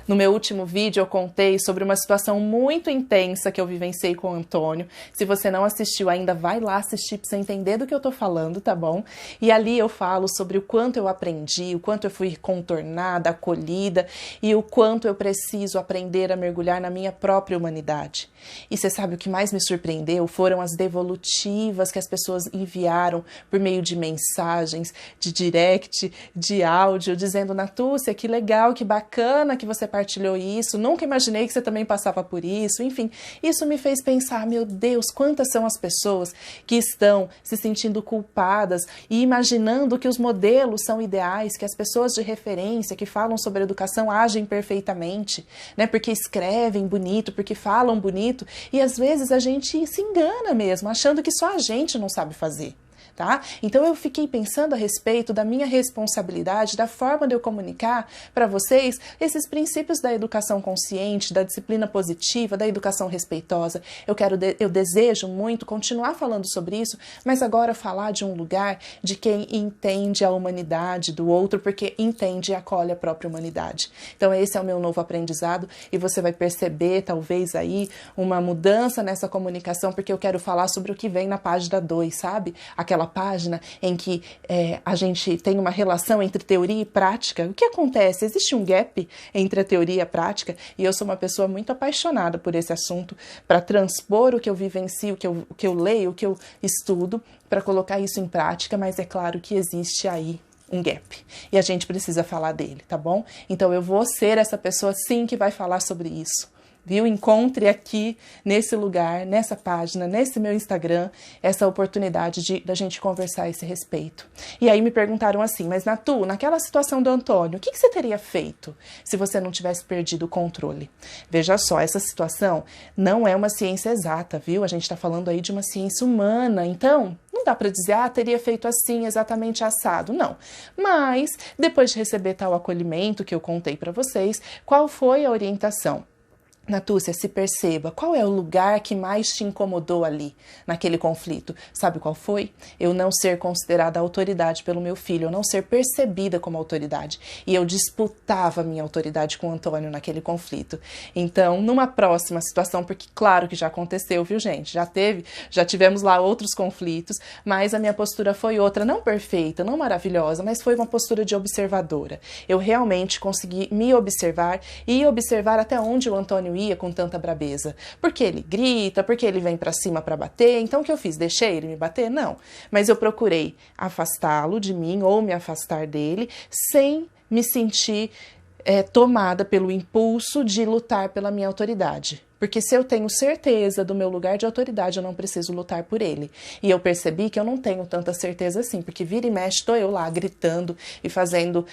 No meu último vídeo eu contei sobre uma situação muito intensa que eu vivenciei com o Antônio. Se você não assistiu ainda, vai lá assistir para você entender do que eu tô falando, tá bom? E ali eu falo sobre o quanto eu aprendi, o quanto eu fui contornada, acolhida e o quanto eu preciso aprender a mergulhar na minha própria humanidade. E você sabe o que mais me surpreendeu? Foram as devolutivas que as pessoas enviaram por meio de mensagens, de direct, de áudio, dizendo: Natúcia, que legal, que bacana que você partilhou isso, nunca imaginei que você também passava por isso. Enfim, isso me fez pensar, meu Deus, quantas são as pessoas que estão se sentindo culpadas e imaginando que os modelos são ideais, que as pessoas de referência que falam sobre educação agem perfeitamente, né? Porque escrevem bonito, porque falam bonito, e às vezes a gente se engana mesmo, achando que só a gente não sabe fazer. Tá? Então eu fiquei pensando a respeito da minha responsabilidade, da forma de eu comunicar para vocês esses princípios da educação consciente, da disciplina positiva, da educação respeitosa. Eu desejo muito continuar falando sobre isso, mas agora falar de um lugar de quem entende a humanidade do outro, porque entende e acolhe a própria humanidade. Então esse é o meu novo aprendizado e você vai perceber talvez aí uma mudança nessa comunicação, porque eu quero falar sobre o que vem na página 2, sabe? Aquela página em que a gente tem uma relação entre teoria e prática. O que acontece? Existe um gap entre a teoria e a prática, e eu sou uma pessoa muito apaixonada por esse assunto, para transpor o que eu vivencio, o que eu leio, o que eu estudo, para colocar isso em prática, mas é claro que existe aí um gap, e a gente precisa falar dele, tá bom? Então eu vou ser essa pessoa sim que vai falar sobre isso. Viu? Encontre aqui, nesse lugar, nessa página, nesse meu Instagram, essa oportunidade da gente conversar a esse respeito. E aí me perguntaram assim, mas Natu, naquela situação do Antônio, o que você teria feito se você não tivesse perdido o controle? Veja só, essa situação não é uma ciência exata, viu? A gente está falando aí de uma ciência humana, então não dá para dizer, teria feito assim, exatamente assado, não. Mas, depois de receber tal acolhimento que eu contei para vocês, qual foi a orientação? Natúcia, se perceba, qual é o lugar que mais te incomodou ali, naquele conflito? Sabe qual foi? Eu não ser considerada autoridade pelo meu filho, eu não ser percebida como autoridade. E eu disputava minha autoridade com o Antônio naquele conflito. Então, numa próxima situação, porque claro que já aconteceu, viu gente? Já tivemos lá outros conflitos, mas a minha postura foi outra, não perfeita, não maravilhosa, mas foi uma postura de observadora. Eu realmente consegui me observar e observar até onde o Antônio ia com tanta brabeza. Porque ele grita, porque ele vem pra cima pra bater. Então o que eu fiz? Deixei ele me bater? Não. Mas eu procurei afastá-lo de mim ou me afastar dele sem me sentir tomada pelo impulso de lutar pela minha autoridade. Porque se eu tenho certeza do meu lugar de autoridade, eu não preciso lutar por ele. E eu percebi que eu não tenho tanta certeza assim, porque vira e mexe, estou eu lá gritando e fazendo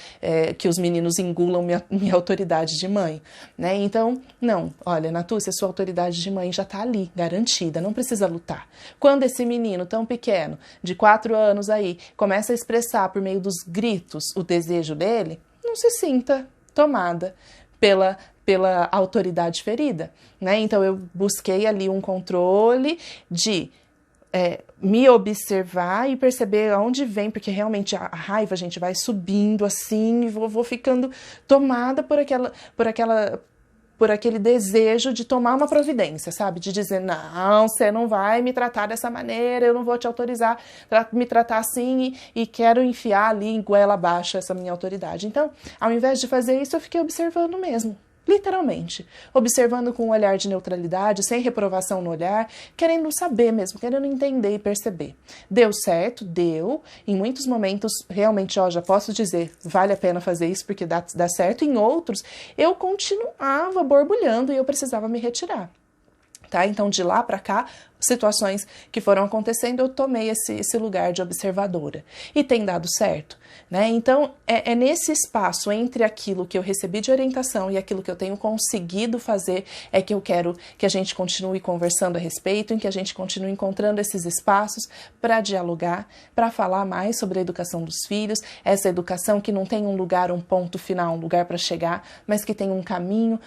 que os meninos engulam minha autoridade de mãe, né? Então, não, olha, Natúcia, sua autoridade de mãe já está ali, garantida, não precisa lutar. Quando esse menino tão pequeno, de 4 anos aí, começa a expressar por meio dos gritos o desejo dele, não se sinta tomada pela autoridade ferida, né? Então eu busquei ali um controle de me observar e perceber aonde vem, porque realmente a raiva, a gente, vai subindo assim e vou ficando tomada por aquele desejo de tomar uma providência, sabe? De dizer, não, você não vai me tratar dessa maneira, eu não vou te autorizar a me tratar assim e quero enfiar ali em goela abaixo essa minha autoridade. Então, ao invés de fazer isso, eu fiquei observando mesmo. Literalmente, observando com um olhar de neutralidade, sem reprovação no olhar, querendo saber mesmo, querendo entender e perceber. Deu certo? Deu. Em muitos momentos, realmente, já posso dizer, vale a pena fazer isso porque dá certo. Em outros, eu continuava borbulhando e eu precisava me retirar. Tá? Então, de lá para cá, situações que foram acontecendo, eu tomei esse lugar de observadora. E tem dado certo, né? Então, é nesse espaço entre aquilo que eu recebi de orientação e aquilo que eu tenho conseguido fazer, é que eu quero que a gente continue conversando a respeito, em que a gente continue encontrando esses espaços para dialogar, para falar mais sobre a educação dos filhos, essa educação que não tem um lugar, um ponto final, um lugar para chegar, mas que tem um caminho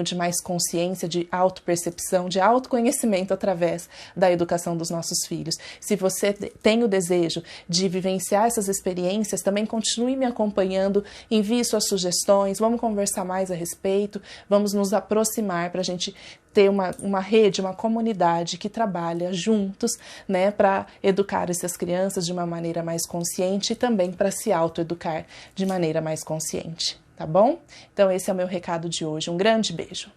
de mais consciência, de autopercepção, de autoconhecimento através da educação dos nossos filhos. Se você tem o desejo de vivenciar essas experiências, também continue me acompanhando, envie suas sugestões, vamos conversar mais a respeito, vamos nos aproximar para a gente ter uma rede, uma comunidade que trabalha juntos, né, para educar essas crianças de uma maneira mais consciente e também para se autoeducar de maneira mais consciente, tá bom? Então esse é o meu recado de hoje. Um grande beijo!